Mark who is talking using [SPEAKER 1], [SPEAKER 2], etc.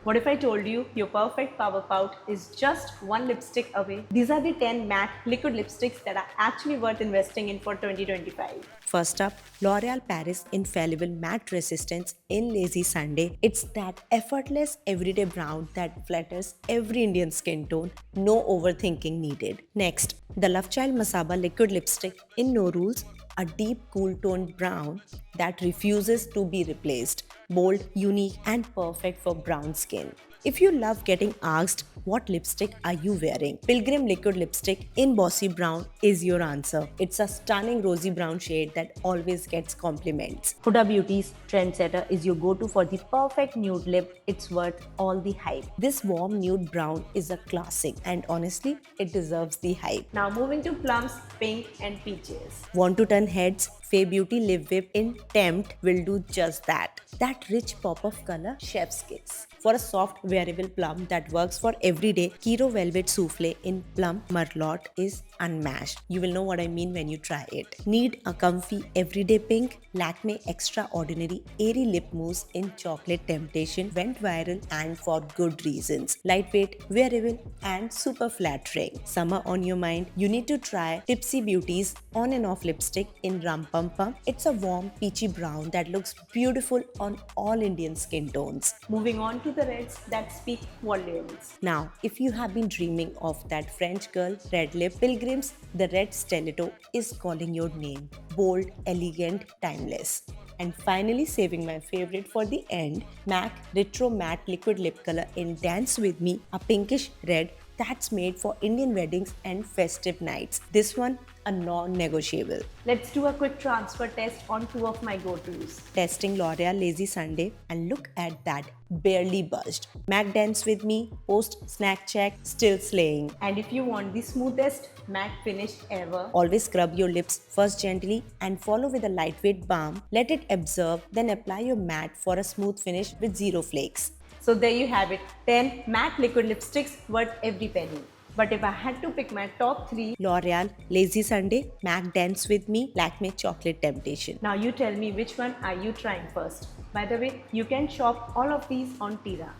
[SPEAKER 1] What if I told you your perfect power pout is just one lipstick away? These are the 10 matte liquid lipsticks that are actually worth investing in for 2025.
[SPEAKER 2] First up, L'Oreal Paris Infallible Matte Resistance in Lazy Sunday. It's that effortless everyday brown that flatters every Indian skin tone, no overthinking needed. Next, the Love Child Masaba Liquid Lipstick in No Rules, a deep cool toned brown that refuses to be replaced. Bold, unique, and perfect for brown skin. If you love getting asked, what lipstick are you wearing? Pilgrim Liquid Lipstick in Bossy Brown is your answer. It's a stunning rosy brown shade that always gets compliments. Huda Beauty's Trendsetter is your go-to for the perfect nude lip. It's worth all the hype. This warm nude brown is a classic and honestly, it deserves the hype.
[SPEAKER 1] Now moving to plums, pink and peaches.
[SPEAKER 2] Want to turn heads? Fay Beauty Lip Whip in Tempt will do just that. That rich pop of color, chef's kiss. For a soft, wearable plum that works for every day, Kiro Velvet Souffle in Plum Merlot is unmatched. You will know what I mean when you try it. Need a comfy, everyday pink? Lakme Extraordinary Airy Lip Mousse in Chocolate Temptation went viral and for good reasons. Lightweight, wearable, and super flattering. Summer on your mind? You need to try Tipsy Beauty's On and Off Lipstick in Rum Pum Pum. It's a warm, peachy brown that looks beautiful on all Indian skin tones.
[SPEAKER 1] Moving on to the reds that speak volumes.
[SPEAKER 2] Now, if you have been dreaming of that French girl, red lip, Pilgrims, the red stiletto is calling your name. Bold, elegant, timeless. And finally, saving my favorite for the end, MAC Retro Matte Liquid Lip Color in Dance With Me, a pinkish red that's made for Indian weddings and festive nights. This one, a non-negotiable.
[SPEAKER 1] Let's do a quick transfer test on two of my go-tos.
[SPEAKER 2] Testing L'Oreal Lazy Sunday, and look at that, barely budged. MAC Dance With Me, post snack check, still slaying.
[SPEAKER 1] And if you want the smoothest matte finish ever,
[SPEAKER 2] Always scrub your lips first gently and follow with a lightweight balm. Let it absorb, then apply your matte for a smooth finish with zero flakes.
[SPEAKER 1] so there you have it, 10 matte liquid lipsticks worth every penny. But if I had to pick my top 3,
[SPEAKER 2] L'Oreal Lazy Sunday, MAC Dance With Me, Lakme Chocolate Temptation.
[SPEAKER 1] now you tell me which one are you trying first. By the way, you can shop all of these on Tira.